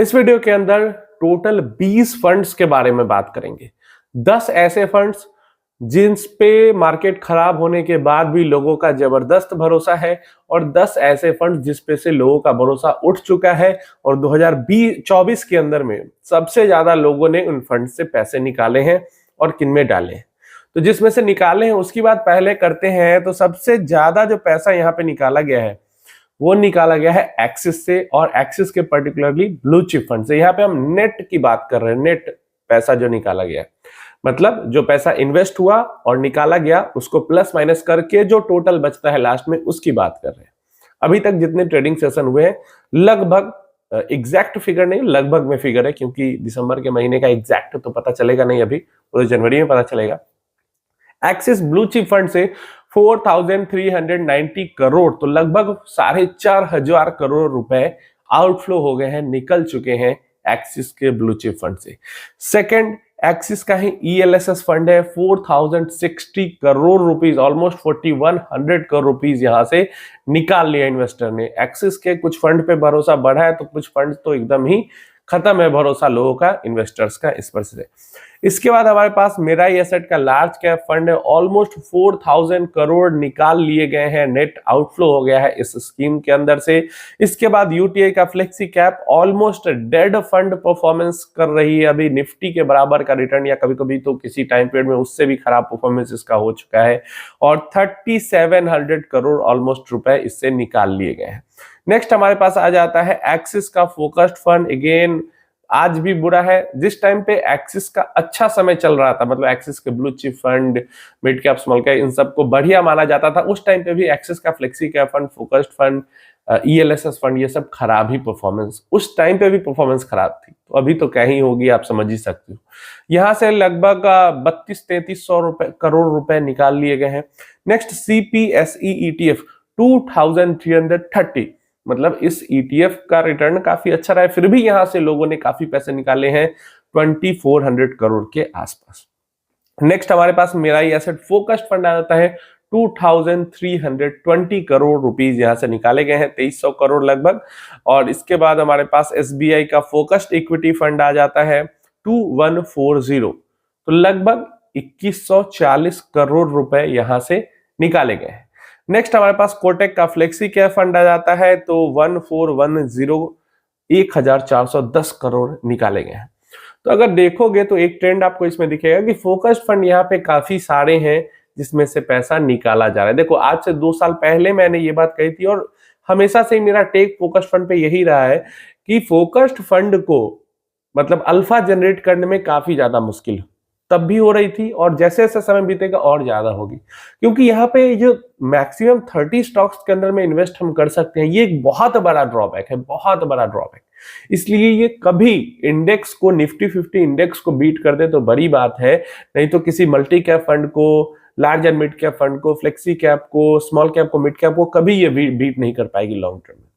इस वीडियो के अंदर टोटल 20 फंड्स के बारे में बात करेंगे। 10 ऐसे फंड्स जिन पे मार्केट खराब होने के बाद भी लोगों का जबरदस्त भरोसा है और 10 ऐसे फंड जिस पे से लोगों का भरोसा उठ चुका है और 2024 के अंदर में सबसे ज्यादा लोगों ने उन फंड से पैसे निकाले हैं और किन में डाले हैं। तो जिसमें से निकाले हैं उसकी बात पहले करते हैं। तो सबसे ज्यादा जो पैसा यहाँ पे निकाला गया है वो निकाला गया है एक्सिस से, और एक्सिस के पर्टिकुलरली ब्लू चिप फंड से। यहाँ पे हम नेट की बात कर रहे हैं, नेट पैसा जो निकाला गया है, मतलब जो पैसा इन्वेस्ट हुआ और निकाला गया उसको प्लस माइनस करके जो टोटल बचता है लास्ट में, उसकी बात कर रहे हैं। अभी तक जितने ट्रेडिंग सेशन हुए हैं लगभग, एग्जैक्ट फिगर नहीं, लगभग में फिगर है, क्योंकि दिसंबर के महीने का एग्जैक्ट तो पता चलेगा नहीं, अभी वो जनवरी में पता चलेगा। एक्सिस ब्लू चिप फंड से 4,390 करोड़, तो लगभग 4,500 करोड़ रुपए आउटफ्लो हो गए हैं, निकल चुके हैं एक्सिस के ब्लू चिप फंड से। सेकंड, एक्सिस का ही ELSS फंड है, 4,060 crore rupees, almost 4,100 crore rupees यहां से निकाल लिया इन्वेस्टर ने। एक्सिस के कुछ फंड पे भरोसा बढ़ा है तो कुछ फंड तो एकदम ही खत्म है भरोसा लोगों का, इन्वेस्टर्स का इस पर से। इसके बाद हमारे पास मेराई एसेट का लार्ज कैप फंड है, ऑलमोस्ट 4,000 करोड़ निकाल लिए गए हैं, नेट आउटफ्लो हो गया है इस स्कीम के अंदर से। इसके बाद UTI का flexi cap almost dead fund performance कर रही है, अभी निफ्टी के बराबर का रिटर्न या कभी कभी तो किसी टाइम पीरियड में उससे भी खराब परफॉर्मेंस इसका हो चुका है, और 3,700 करोड़ ऑलमोस्ट रुपए इससे निकाल लिए गए हैं। नेक्स्ट हमारे पास आ जाता है एक्सिस का फोकस्ड फंड। अगेन आज भी बुरा है, जिस टाइम पे एक्सिस का अच्छा समय चल रहा था, मतलब एक्सिस के blue chip fund, mid cap, small cap, इन सबको बढ़िया माना जाता था, उस टाइम पे भी एक्सिस का flexi cap fund, focused fund, ELSS fund, ये सब खराब ही परफॉर्मेंस, उस टाइम पे भी परफॉर्मेंस खराब थी, तो अभी तो क्या ही होगी आप समझ ही सकते हो। यहां से लगभग 32-33 करोड़ रुपए निकाल लिए गए हैं। नेक्स्ट CPSE ETF 2,330, मतलब इस ETF का रिटर्न काफी अच्छा रहा है, फिर भी यहां से लोगों ने काफी पैसे निकाले हैं, 2,400 करोड़ के आसपास। नेक्स्ट हमारे पास मेराई एसेट फोकस्ड फंड आ जाता है, 2,320 करोड़ रुपीस यहां से निकाले गए हैं, 2,300 करोड़ लगभग। और इसके बाद हमारे पास SBI का फोकस्ड इक्विटी फंड आ जाता है 2,140, तो लगभग 2,140 करोड़ रुपए यहां से निकाले गए हैं। नेक्स्ट हमारे पास कोटेक का फ्लेक्सी कैप फंड आ जाता है, तो 1,410, 1,410 करोड़ निकाले गए हैं। तो अगर देखोगे तो एक ट्रेंड आपको इसमें दिखेगा कि फोकस्ड फंड यहाँ पे काफी सारे हैं जिसमें से पैसा निकाला जा रहा है। देखो आज से 2 साल पहले मैंने ये बात कही थी, और हमेशा से मेरा टेक फोकस्ड फंड पे यही रहा है कि फोकस्ड फंड को मतलब अल्फा जनरेट करने में काफी ज्यादा मुश्किल तब भी हो रही थी, और जैसे जैसे समय बीतेगा और ज्यादा होगी, क्योंकि यहाँ पे जो मैक्सिमम 30 स्टॉक्स के अंदर में इन्वेस्ट हम कर सकते हैं, ये एक बहुत बड़ा ड्रॉबैक है, बहुत बड़ा ड्रॉबैक। इसलिए ये कभी इंडेक्स को, निफ्टी 50 इंडेक्स को बीट कर दे तो बड़ी बात है, नहीं तो किसी मल्टी कैप फंड को, large and mid cap fund को, फ्लेक्सी कैप को, स्मॉल कैप को, मिड कैप को कभी ये बीट नहीं कर पाएगी लॉन्ग टर्म में।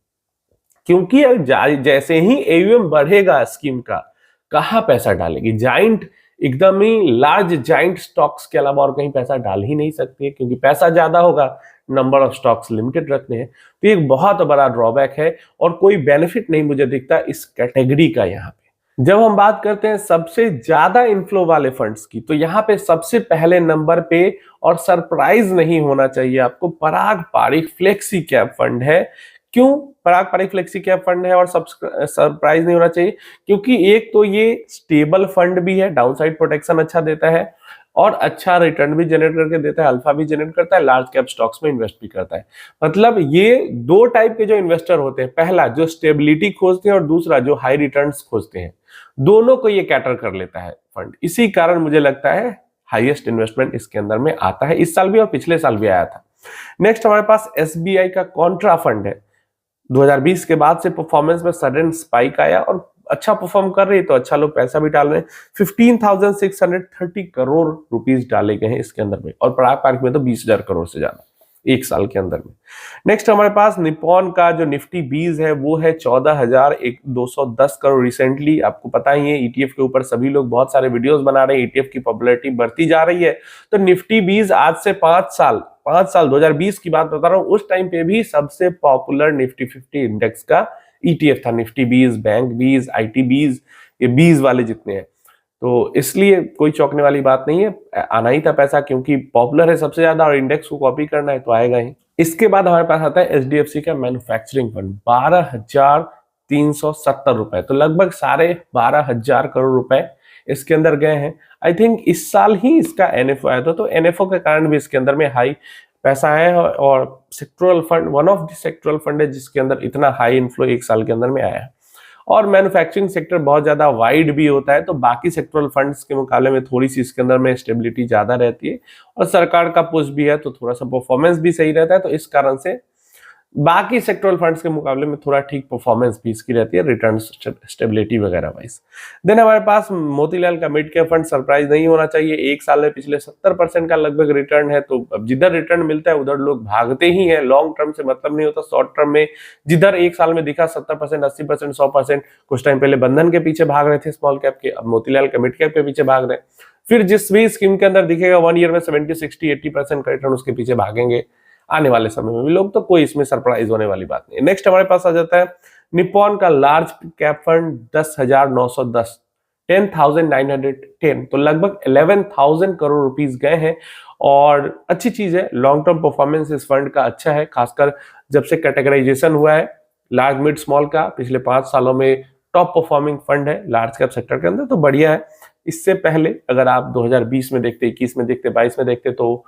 क्योंकि जैसे ही AUM बढ़ेगा स्कीम का, कहाँ पैसा डालेगी, जाइंट, एकदम ही लार्ज जाइंट स्टॉक्स के अलावा और कहीं पैसा डाल ही नहीं सकती है, क्योंकि पैसा ज्यादा होगा, नंबर ऑफ स्टॉक्स लिमिटेड रखने हैं। तो एक बहुत बड़ा ड्रॉबैक है और कोई बेनिफिट नहीं मुझे दिखता इस कैटेगरी का। यहाँ पे जब हम बात करते हैं सबसे ज्यादा इनफ्लो वाले फंड्स की, तो यहाँ पे सबसे पहले नंबर पे, और सरप्राइज नहीं होना चाहिए आपको, पराग पारिक फ्लेक्सी कैप फंड है। क्यों पराग पारिक फ्लेक्सी कैप फंड है और सरप्राइज नहीं होना चाहिए? क्योंकि एक तो ये स्टेबल फंड भी है, डाउनसाइड प्रोटेक्शन अच्छा देता है, और अच्छा रिटर्न भी जनरेट करके देता है, अल्फा भी जनरेट करता है, लार्ज कैप स्टॉक्स में इन्वेस्ट भी करता है। मतलब ये 2 टाइप के जो इन्वेस्टर होते हैं, पहला जो स्टेबिलिटी खोजते हैं और दूसरा जो हाई रिटर्न्स खोजते हैं, दोनों को ये कैटर कर लेता है फंड। इसी कारण मुझे लगता है हाईएस्ट इन्वेस्टमेंट इसके अंदर में आता है, इस साल भी और पिछले साल भी आया था। नेक्स्ट हमारे पास SBI का कॉन्ट्रा फंड है, 2020 के बाद से परफॉर्मेंस में सडन स्पाइक आया और अच्छा परफॉर्म कर रही है, तो अच्छा लोग पैसा भी डाल रहे हैं। 15,630 करोड़ रुपीस डाले गए हैं इसके अंदर में, और पराग पारिक में तो 20,000 करोड़ से ज्यादा एक साल के अंदर में। नेक्स्ट हमारे पास निप्पॉन का जो निफ्टी 20 है वो है 14,210 करोड़। रिसेंटली आपको पता ही है ETF के ऊपर सभी लोग बहुत सारे वीडियोस बना रहे हैं, ETF की पॉपुलैरिटी बढ़ती जा रही है। तो निफ्टी 20 आज से 5 साल 2020 की बात बता रहा हूं, उस टाइम पे भी सबसे पॉपुलर निफ्टी 50 इंडेक्स का ETF था, निफ्टी 20, बैंक 20, IT 20, ये 20 वाले जितने हैं। तो इसलिए कोई चौंकने वाली बात नहीं है, आना ही था पैसा, क्योंकि पॉपुलर है सबसे ज्यादा और इंडेक्स को कॉपी करना है तो आएगा ही। इसके बाद हमारे पास आता है HDFC का मैन्युफैक्चरिंग फंड, 12,370 रुपए, तो लगभग 12,500 करोड़ रुपए इसके अंदर गए हैं। आई थिंक इस साल ही इसका NFO आया था, तो NFO के कारण भी इसके अंदर में हाई पैसा है, और sectoral fund one of the sectoral fund है जिसके अंदर इतना हाई इनफ्लो एक साल के अंदर में आया है। और मैन्युफैक्चरिंग सेक्टर बहुत ज्यादा वाइड भी होता है, तो बाकी सेक्टोरल फंड्स के मुकाबले में थोड़ी सी इसके अंदर में स्टेबिलिटी ज्यादा रहती है, और सरकार का पुश भी है तो थोड़ा सा परफॉर्मेंस भी सही रहता है, तो इस कारण से बाकी सेक्टोरल फंड्स के मुकाबले में थोड़ा ठीक परफॉर्मेंस भी इसकी रहती है, रिटर्न स्टेबिलिटी वगैरह वाइज। देन हमारे पास मोतीलाल का मिड कैप फंड, सरप्राइज नहीं होना चाहिए, एक साल में पिछले 70% का लगभग रिटर्न है, तो अब जिधर रिटर्न मिलता है उधर लोग भागते ही हैं। लॉन्ग टर्म से मतलब नहीं होता, शॉर्ट टर्म में जिधर एक साल में दिखा 70%, 80%, 100%, कुछ टाइम पहले बंधन के पीछे भाग रहे थे स्मॉल कैप के, अब मोतीलाल का मिड कैप के पीछे भाग रहे हैं। फिर जिस भी स्कीम के अंदर दिखेगा 1 ईयर में 70, 60, 80% का रिटर्न, उसके पीछे भागेंगे आने वाले समय में भी लोग, तो कोई इसमें सरप्राइज होने वाली बात नहीं। नेक्स्ट हमारे पास आ जाता है निप्पॉन का लार्ज कैप फंड 10,910, 10,910, तो लगभग 11,000 करोड़ रुपीस गए हैं, और अच्छी चीज है। लॉन्ग टर्म परफॉर्मेंस इस फंड का अच्छा है, खासकर जब से कैटेगराइजेशन हुआ है लार्ज मिड स्मॉल का, पिछले 5 सालों में टॉप परफॉर्मिंग फंड है लार्ज कैप सेक्टर के अंदर, तो बढ़िया है। इससे पहले अगर आप 2020 में देखते, 21 में देखते, 22 में देखते, तो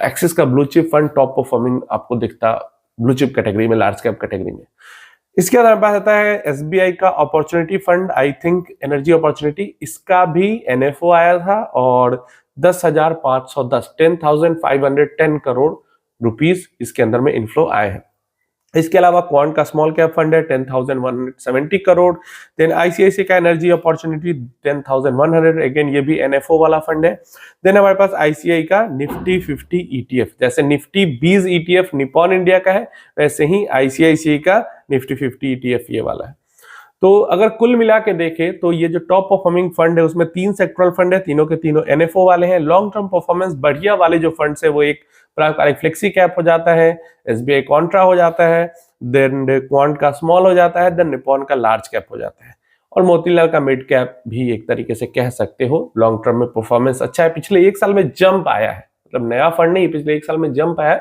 एक्सिस का blue chip fund top performing आपको दिखता ब्लू चिप कैटेगरी में, लार्ज कैप कैटेगरी में। इसके बाद हमारे पास आता है SBI का opportunity fund, I think energy opportunity, इसका भी NFO आया था, और 10,510, 10,510 करोड़ रुपीस इसके अंदर में इनफ्लो आए हैं। इसके अलावा क्वांट का स्मॉल कैप फंड है 10,170 करोड़। देन ICICI का एनर्जी अपॉर्चुनिटी 10,100, अगेन ये भी NFO वाला फंड है। देन हमारे पास ICI का निफ्टी 50 ETF, जैसे निफ्टी 20 ETF निप्पॉन इंडिया का है, वैसे ही ICICI का निफ्टी 50 ETF ये वाला है। तो अगर कुल मिला के देखें तो ये जो टॉप परफॉर्मिंग फंड है उसमें 3 सेक्टरल फंड है, तीनों के तीनों NFO वाले हैं। लॉन्ग टर्म परफॉर्मेंस बढ़िया वाले जो फंड्स है वो एक पारंपरिक फ्लेक्सी कैप हो जाता है, SBI कॉन्ट्रा हो जाता है, देन क्वांट का स्मॉल हो जाता है, देन निप्पॉन का लार्ज कैप हो जाता है, और मोतीलाल का मिड कैप भी एक तरीके से कह सकते हो। लॉन्ग टर्म में परफॉर्मेंस अच्छा है, पिछले 1 साल में जंप आया है, मतलब नया फंड नहीं, पिछले 1 साल में जंप आया है,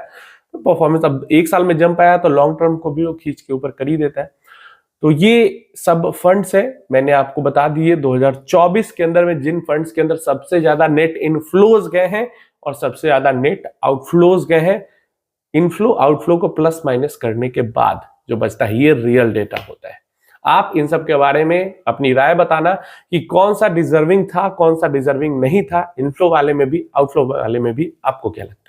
तो परफॉर्मेंस अब 1 साल में जंप आया तो लॉन्ग टर्म को भी वो खींच के ऊपर कर ही देता है। तो ये सब फंड्स है, मैंने आपको बता दिए 2024 के अंदर में जिन फंड्स के अंदर सबसे ज्यादा नेट इनफ्लोज गए हैं और सबसे ज्यादा नेट आउटफ्लोज गए हैं। इनफ्लो आउटफ्लो को प्लस माइनस करने के बाद जो बचता है ये रियल डेटा होता है। आप इन सब के बारे में अपनी राय बताना कि कौन सा डिजर्विंग था, कौन सा डिजर्विंग नहीं था, इनफ्लो वाले में भी आउटफ्लो वाले में भी आपको क्या लगता है।